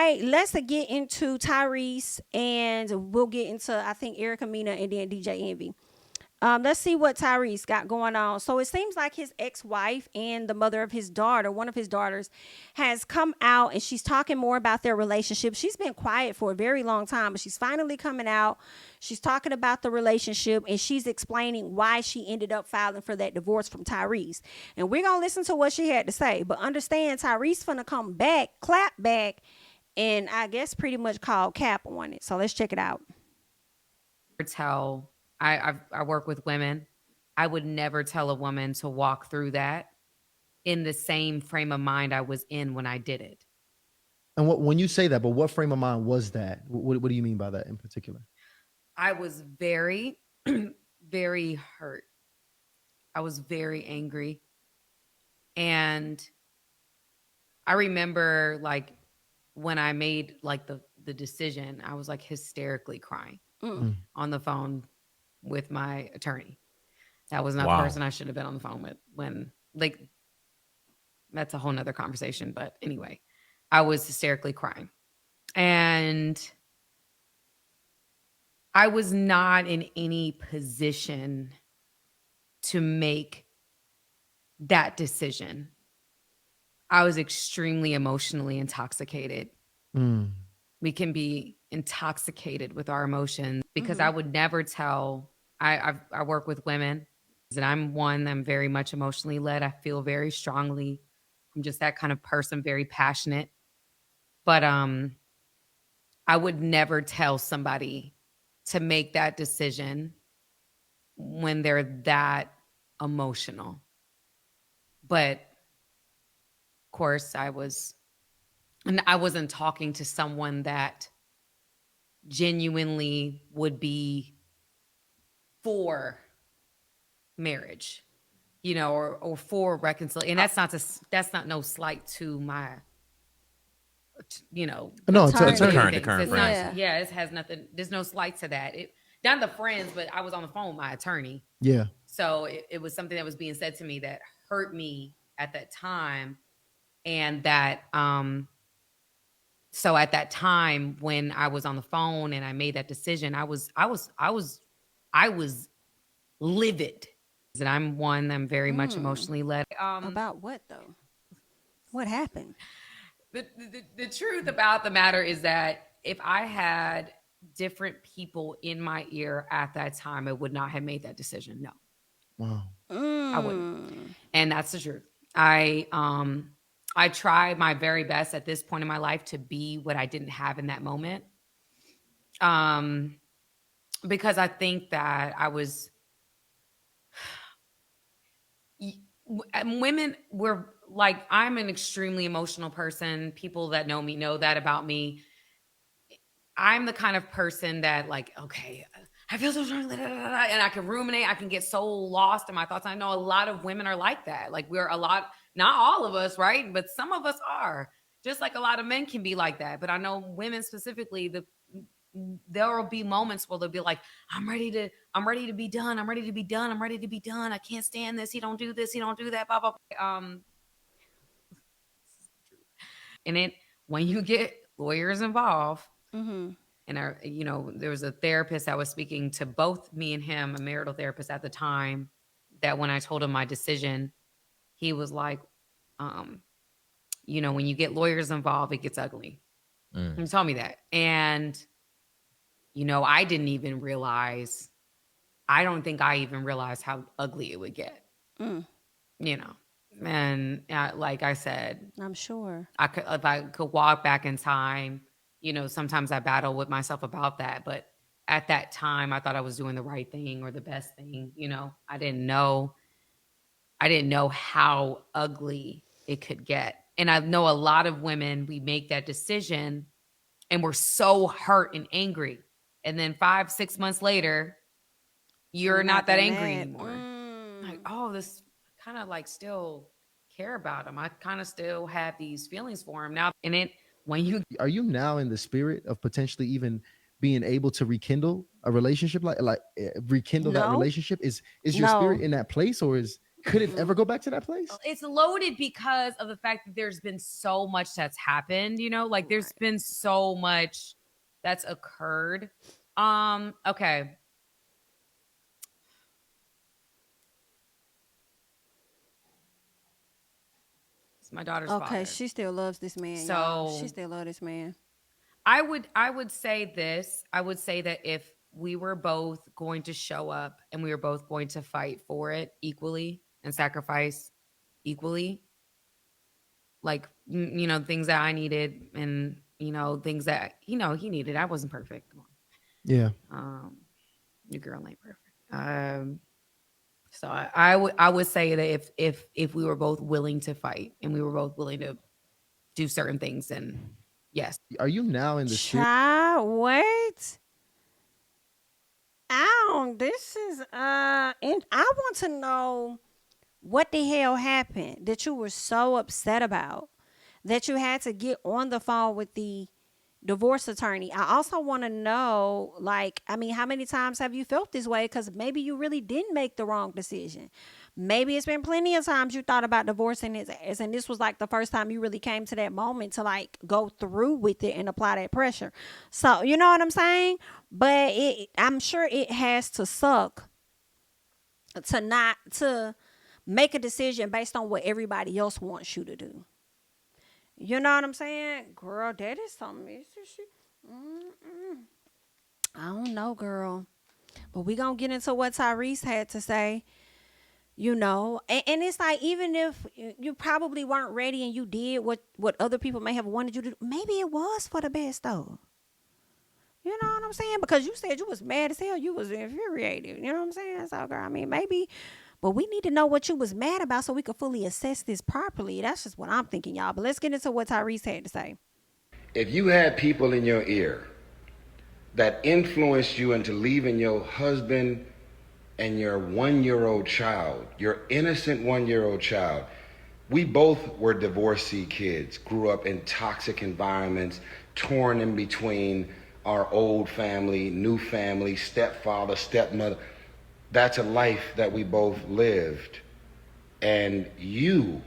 right, let's get into Tyrese, and we'll get into, I think, Erica Mena and then DJ Envy. Let's see what Tyrese got going on. So it seems like his ex-wife and the mother of his daughter, one of his daughters, has come out and she's talking more about their relationship. She's been quiet for a very long time, but she's finally coming out. She's talking about the relationship and she's explaining why she ended up filing for that divorce from Tyrese. And we're going to listen to what she had to say. But understand, Tyrese finna come back, clap back, and I guess pretty much call cap on it. So let's check it out. Tell I work with women. I would never tell a woman to walk through that in the same frame of mind I was in when I did it. And when you say that, but what frame of mind was that? What do you mean by that in particular? I was very, very hurt. I was very angry. And I remember like when I made like the decision, I was like hysterically crying on the phone with my attorney. That was not the person I should have been on the phone with when, like, that's a whole nother conversation. But anyway, I was hysterically crying. And I was not in any position to make that decision. I was extremely emotionally intoxicated. We can be intoxicated with our emotions because I would never tell. I work with women, and I'm one. I'm very much emotionally led. I feel very strongly. I'm just that kind of person, very passionate. But I would never tell somebody to make that decision when they're that emotional. But of course, I wasn't talking to someone that genuinely would be for marriage, you know, or for reconciliation. And that's not no slight to my, you know. No, it's the current friends. Yeah, it has nothing. There's no slight to that. Not the friends, but I was on the phone with my attorney. Yeah. So it was something that was being said to me that hurt me at that time. And that, so at that time when I was on the phone and I made that decision, I was livid. And I'm very much emotionally led. About what though? What happened? The truth about the matter is that if I had different people in my ear at that time, I would not have made that decision. No. Wow. I wouldn't. And that's the truth. I tried my very best at this point in my life to be what I didn't have in that moment. Because I think that women were like, I'm an extremely emotional person. People that know me know that about me. I'm the kind of person that like, okay, I feel so strong, and I can ruminate. I can get so lost in my thoughts. I know a lot of women are like that. Like not all of us, right? But some of us are. Just like a lot of men can be like that. But I know women specifically, there will be moments where they'll be like, I'm ready to be done. I'm ready to be done. I'm ready to be done. I can't stand this. He don't do this. He don't do that. Blah, blah, blah. And when you get lawyers involved, and there was a therapist that was speaking to both me and him, a marital therapist at the time, that when I told him my decision, he was like, when you get lawyers involved, it gets ugly. He told me that. And, I didn't even realize, I don't think I even realized how ugly it would get, And like I said, I'm sure if I could walk back in time, sometimes I battle with myself about that. But at that time, I thought I was doing the right thing or the best thing. I didn't know how ugly it could get. And I know a lot of women, we make that decision and we're so hurt and angry. And then 5-6 months later, you're not that angry anymore. Like, oh, this kind of like still care about him. I kind of still have these feelings for him now. And are you now in the spirit of potentially even being able to rekindle a relationship, like rekindle that relationship? Is your spirit in that place, or is Could it ever go back to that place? It's loaded because of the fact that there's been so much that's happened, you know, like there's been so much that's occurred. Okay. It's my daughter's father. Okay, she still loves this man. So y'all. She still loves this man. I would say this. I would say that if we were both going to show up and we were both going to fight for it equally and sacrifice equally, like, you know, things that I needed and, you know, things that, you know, he needed. I wasn't perfect. Come on. Yeah. Your girl ain't perfect. So I would say that if we were both willing to fight and we were both willing to do certain things, and yes. Are you now in the Child, wait. This is and I want to know what the hell happened that you were so upset about that you had to get on the phone with the divorce attorney. I also want to know, like, I mean, how many times have you felt this way? Because maybe you really didn't make the wrong decision. Maybe it's been plenty of times you thought about divorcing his ass, and this was like the first time you really came to that moment to like go through with it and apply that pressure. So, you know what I'm saying? But I'm sure it has to suck to not to make a decision based on what everybody else wants you to do. You know what I'm saying? Girl, that is something. I don't know, girl. But we going to get into what Tyrese had to say, you know. And it's like, even if you probably weren't ready and you did what other people may have wanted you to do, maybe it was for the best, though. You know what I'm saying? Because you said you was mad as hell. You was infuriated. You know what I'm saying? So, girl, I mean, maybe. But we need to know what you was mad about so we could fully assess this properly. That's just what I'm thinking, y'all. But let's get into what Tyrese had to say. If you had people in your ear that influenced you into leaving your husband and your 1-year-old child, your innocent 1-year-old child, we both were divorcee kids, grew up in toxic environments, torn in between our old family, new family, stepfather, stepmother. That's a life that we both lived. And you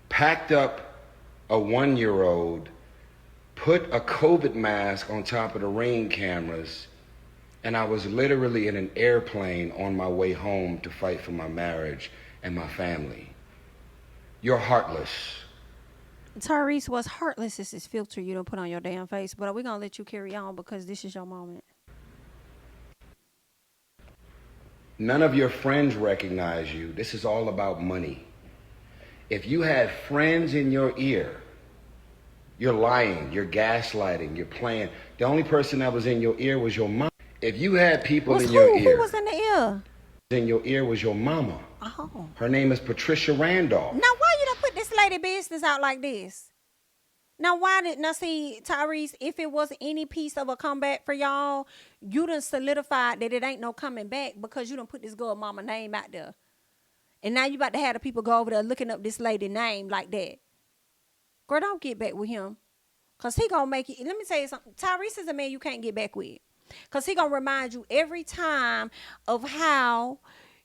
packed up a 1-year-old, put a COVID mask on top of the Ring cameras, and I was literally in an airplane on my way home to fight for my marriage and my family. You're heartless. Tyrese, was heartless is this filter you don't put on your damn face. But we're going to let you carry on because this is your moment. None of your friends recognize you. This is all about money. If you had friends in your ear, you're lying, you're gaslighting, you're playing. The only person that was in your ear was your mom. If you had people in your ear, who was in the ear? In your ear was your mama. Oh. Her name is Patricia Randolph. Now, why you done put this lady business out like this? Now, see, Tyrese, if it was any piece of a comeback for y'all, you done solidified that it ain't no coming back because you done put this girl mama name out there. And now you about to have the people go over there looking up this lady name like that. Girl, don't get back with him. Because he going to make it. Let me tell you something. Tyrese is a man you can't get back with. Because he going to remind you every time of how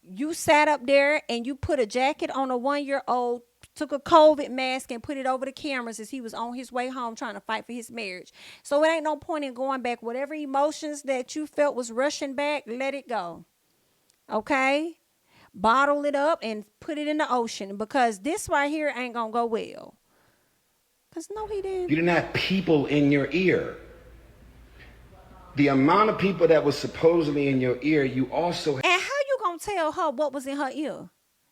you sat up there and you put a jacket on a 1-year-old, took a COVID mask and put it over the cameras as he was on his way home trying to fight for his marriage. So it ain't no point in going back. Whatever emotions that you felt was rushing back, let it go. Okay? Bottle it up and put it in the ocean because this right here ain't going to go well. Because no, he didn't. You didn't have people in your ear. The amount of people that was supposedly in your ear, you also had. And how you going to tell her what was in her ear?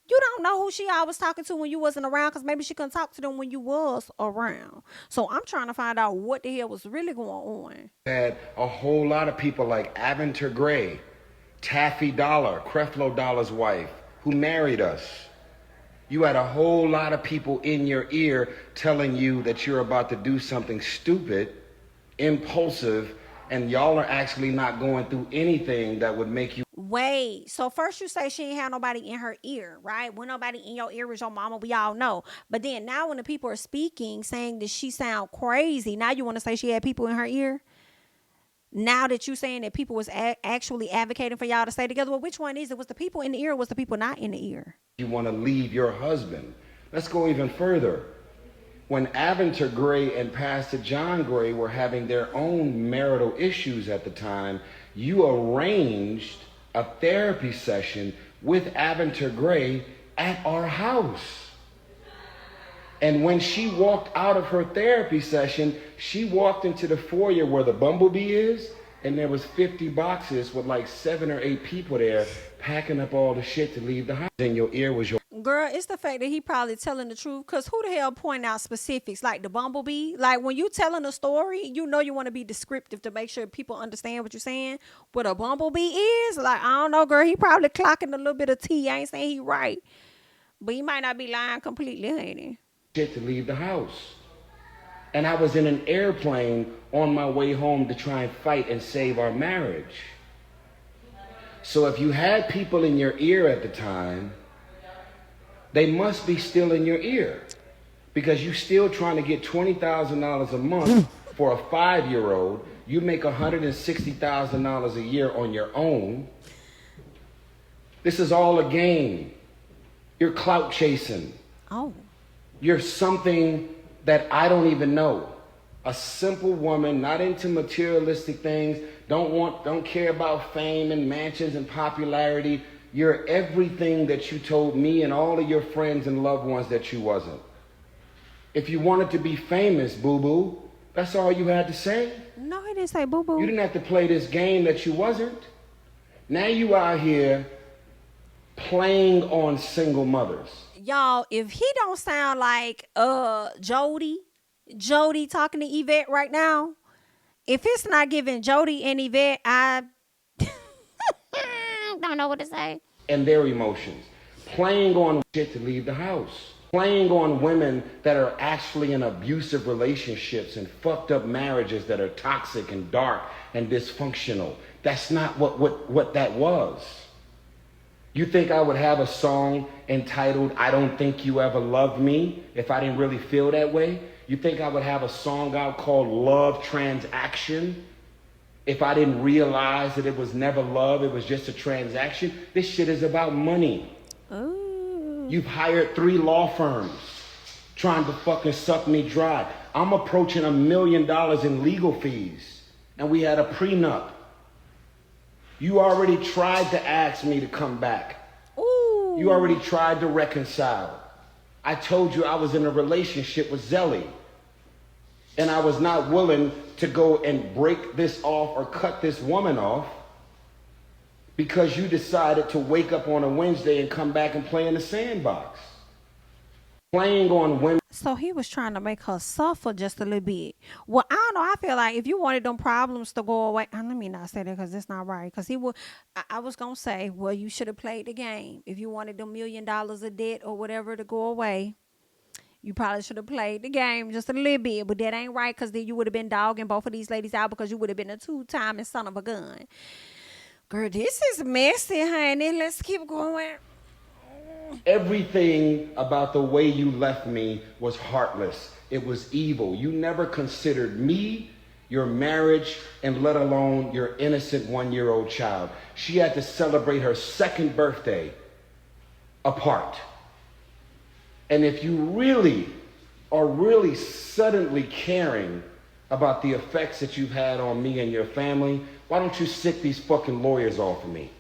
You don't know who she always talking to when you wasn't around because maybe she couldn't talk to them when you was around. So I'm trying to find out what the hell was really going on. Had a whole lot of people like Aventer Gray, Taffy Dollar, Creflo Dollar's wife, who married us. You had a whole lot of people in your ear telling you that you're about to do something stupid, impulsive, and y'all are actually not going through anything that would make you. Wait, so first you say she ain't had nobody in her ear, right? When nobody in your ear is your mama, we all know. But then now when the people are speaking, saying that she sound crazy, now you want to say she had people in her ear? now that you saying that people was actually advocating for y'all to stay together? Well, which one is it? Was the people in the ear or was the people not in the ear? You want to leave your husband. Let's go even further. When Aventer Gray and Pastor John Gray were having their own marital issues at the time, you arranged a therapy session with Aventer Gray at our house. And when she walked out of her therapy session, she walked into the foyer where the bumblebee is, and there was 50 boxes with like 7 or 8 people there packing up all the shit to leave the house. In your ear was your... Girl, it's the fact that he probably telling the truth, because who the hell point out specifics like the bumblebee? Like, when you telling a story, you know you want to be descriptive to make sure people understand what you're saying. What a bumblebee is, like, I don't know, girl, he probably clocking a little bit of tea. I ain't saying he right, but he might not be lying completely, ain't he? Shit to leave the house. And I was in an airplane on my way home to try and fight and save our marriage. So if you had people in your ear at the time, they must be still in your ear, because you're still trying to get $20,000 a month for a 5-year-old. You make $160,000 a year on your own. This is all a game. You're clout chasing. Oh. You're something that I don't even know. A simple woman, not into materialistic things, don't care about fame and mansions and popularity. You're everything that you told me and all of your friends and loved ones that you wasn't. If you wanted to be famous, boo-boo, that's all you had to say. No, he didn't say boo-boo. You didn't have to play this game that you wasn't. Now you out here playing on single mothers. Y'all, if he don't sound like Jody talking to Yvette right now, if it's not giving Jody and Yvette, I don't know what to say. And their emotions. Playing on shit to leave the house. Playing on women that are actually in abusive relationships and fucked up marriages that are toxic and dark and dysfunctional. That's not what that was. You think I would have a song entitled I Don't Think You Ever Loved Me if I didn't really feel that way? You think I would have a song out called Love Transaction if I didn't realize that it was never love, it was just a transaction? This shit is about money. Ooh. You've hired 3 law firms trying to fucking suck me dry. I'm approaching $1 million in legal fees, and we had a prenup. You already tried to ask me to come back. Ooh. You already tried to reconcile. I told you I was in a relationship with Zelly, and I was not willing to go and break this off or cut this woman off because you decided to wake up on a Wednesday and come back and play in the sandbox. Playing on women. So he was trying to make her suffer just a little bit. Well, I don't know. I feel like if you wanted them problems to go away, let me not say that because it's not right. Because he would, I was gonna say, well, you should have played the game. If you wanted them $1 million of debt or whatever to go away, you probably should have played the game just a little bit. But that ain't right, because then you would have been dogging both of these ladies out because you would have been a 2-time son of a gun. Girl, this is messy, honey. Let's keep going. Everything about the way you left me was heartless. It was evil. You never considered me, your marriage, and let alone your innocent 1-year-old child. She had to celebrate her 2nd birthday apart. And if you really are really suddenly caring about the effects that you've had on me and your family, why don't you sick these fucking lawyers off of me?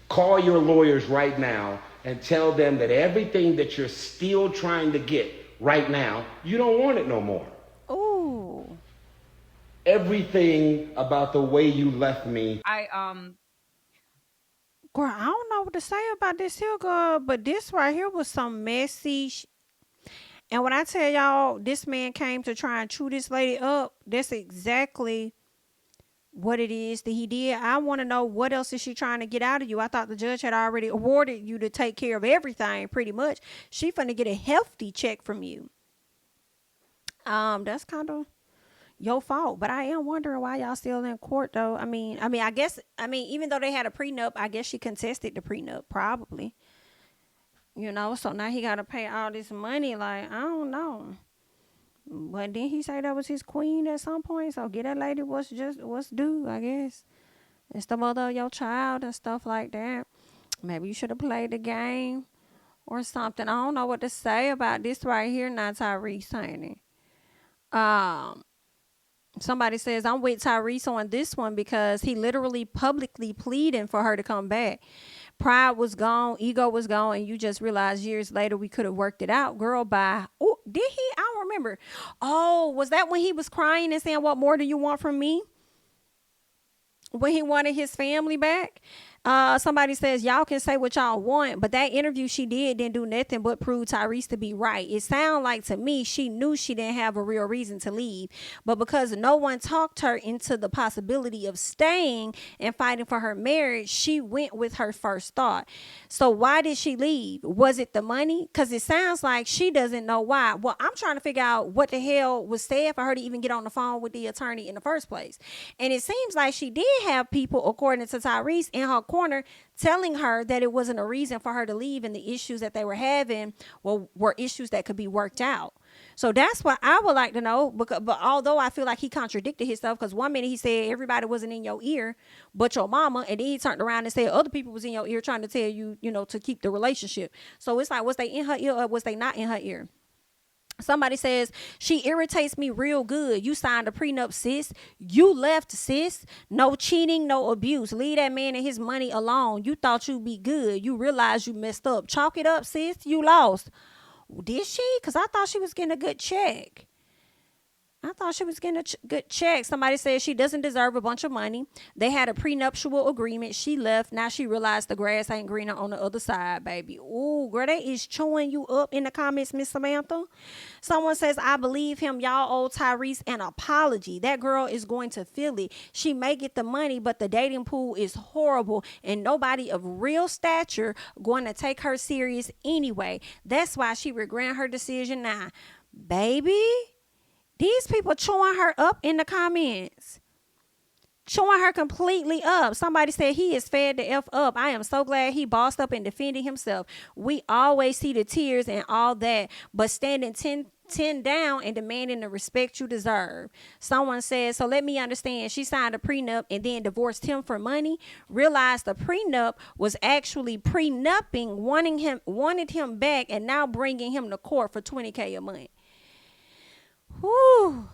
Call your lawyers right now and tell them that everything that you're still trying to get right now, you don't want it no more. Ooh. Everything about the way you left me. Girl, I don't know what to say about this here, girl, but this right here was some messy and when I tell y'all this man came to try and chew this lady up, that's exactly what it is that he did. I want to know, what else is she trying to get out of you? I thought the judge had already awarded you to take care of everything pretty much. She finna get a hefty check from you. That's kind of your fault, but I am wondering why y'all still in court though. I mean, I guess, even though they had a prenup, I guess she contested the prenup probably. So now he got to pay all this money. Like, I don't know. But then he say that was his queen at some point. So get that lady what's due, I guess. It's the mother of your child and stuff like that. Maybe you should have played the game or something. I don't know what to say about this right here, not Tyrese, honey. Um, Somebody says I'm with Tyrese on this one because he literally publicly pleading for her to come back. Pride was gone, ego was gone, and you just realized years later we could have worked it out. Girl, bye. Oh, did he? I don't remember. Oh, was that when he was crying and saying, "What more do you want from me?" When he wanted his family back? Somebody says y'all can say what y'all want, but that interview she didn't do nothing but prove Tyrese to be right. It sounded like to me she knew she didn't have a real reason to leave, but because no one talked her into the possibility of staying and fighting for her marriage, she went with her first thought. So why did she leave? Was it the money? Because it sounds like she doesn't know why. Well, I'm trying to figure out what the hell was said for her to even get on the phone with the attorney in the first place. And it seems like she did have people, according to Tyrese, in her corner telling her that it wasn't a reason for her to leave, and the issues that they were having were issues that could be worked out. So that's what I would like to know. But although I feel like he contradicted himself, because one minute he said everybody wasn't in your ear but your mama, and then he turned around and said other people was in your ear trying to tell you, to keep the relationship. So it's like, was they in her ear or was they not in her ear? Somebody says, she irritates me real good. You signed a prenup, sis. You left, sis. No cheating, no abuse. Leave that man and his money alone. You thought you'd be good. You realized you messed up. Chalk it up, sis. You lost. Did she? Because I thought she was getting a good check. I thought she was getting a good check. Somebody said she doesn't deserve a bunch of money. They had a prenuptial agreement. She left. Now she realized the grass ain't greener on the other side, baby. Ooh, girl, that is chewing you up in the comments, Miss Samantha. Someone says, I believe him. Y'all owe Tyrese an apology. That girl is going to feel it. She may get the money, but the dating pool is horrible, and nobody of real stature going to take her serious anyway. That's why she regret her decision now. Baby, these people chewing her up in the comments. Chewing her completely up. Somebody said he is fed the F up. I am so glad he bossed up and defended himself. We always see the tears and all that, but standing 10 down and demanding the respect you deserve. Someone says, so let me understand. She signed a prenup and then divorced him for money. Realized the prenup was actually prenupping, wanted him back, and now bringing him to court for $20K a month. Whew.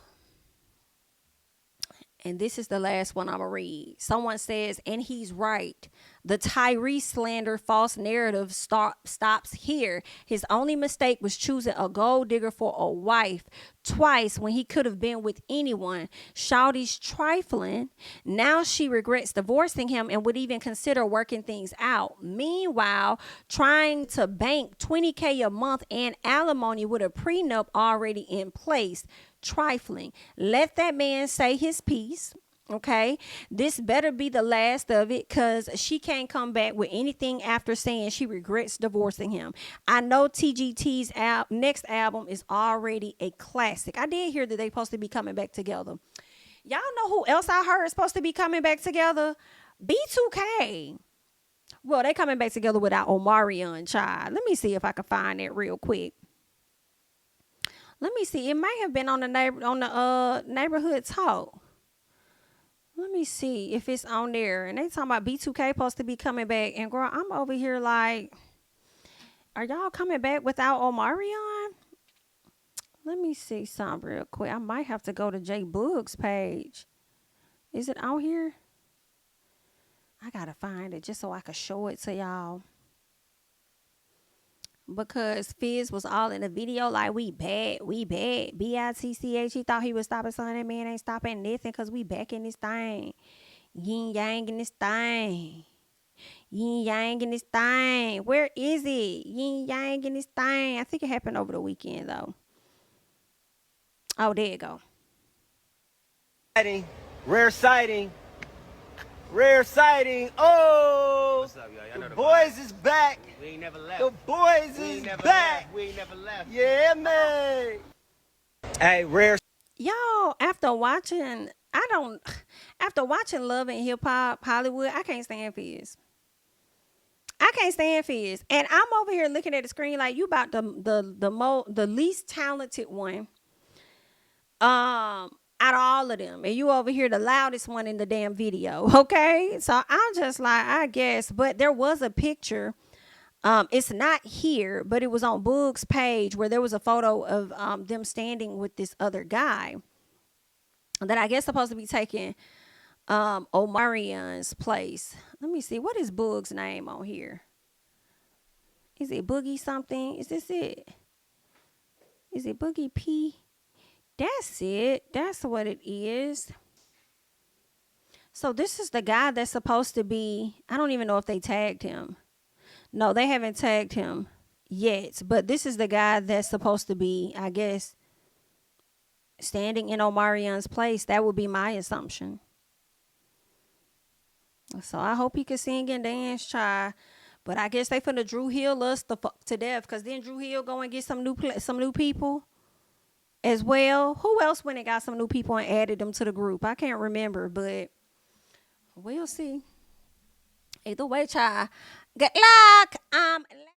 And this is the last one I'm going to read. Someone says, and he's right. The Tyrese slander false narrative stops here. His only mistake was choosing a gold digger for a wife twice when he could have been with anyone. Shawty's trifling. Now she regrets divorcing him and would even consider working things out. Meanwhile, trying to bank $20K a month and alimony with a prenup already in place. Trifling. Let that man say his piece. Okay, this better be the last of it, because she can't come back with anything after saying she regrets divorcing him. I know TGT's next album is already a classic. I did hear that they supposed to be coming back together. Y'all know who else I heard is supposed to be coming back together? B2K. Well, they coming back together without Omarion, child. Let me see if I can find it real quick. Let me see. It might have been on the neighborhood talk. Let me see if it's on there. And they talking about B2K supposed to be coming back. And girl, I'm over here like, are y'all coming back without Omarion? Let me see something real quick. I might have to go to J Boog's page. Is it on here? I gotta find it just so I can show it to y'all. Because Fizz was all in the video like, we bad. B-I-T-C-H. He thought he was stopping something. That man ain't stopping nothing, because we back in this thing. Yin yang in this thing. Yin yang in this thing. Where is it? Yin yang in this thing. I think it happened over the weekend, though. Oh, there you go. Rare sighting. Rare sighting. Oh, what's up, y'all? The boys is back. We ain't never left. The boys is back. We ain't never left. Yeah, man. Hey, rare. Y'all, after watching Love and Hip Hop Hollywood, I can't stand Fizz. I can't stand Fizz. And I'm over here looking at the screen like, you about the least talented one Out of all of them, and you over here the loudest one in the damn video. Okay, so I'm just like, I guess, but there was a picture. It's not here, but it was on Boog's page where there was a photo of them standing with this other guy that I guess supposed to be taking Omarion's place. Let me see, what is Boog's name on here? Is it Boogie something? Is this it? Is it Boogie P? That's it. That's what it is. So this is the guy that's supposed to be, I don't even know if they tagged him. No, they haven't tagged him yet. But this is the guy that's supposed to be, I guess, standing in Omarion's place. That would be my assumption. So I hope he could sing and dance, child. But I guess they finna Drew Hill us the fuck to death. Because then Drew Hill go and get some new people as well. Who else went and got some new people and added them to the group? I can't remember, but we'll see. Either way, child. Good luck.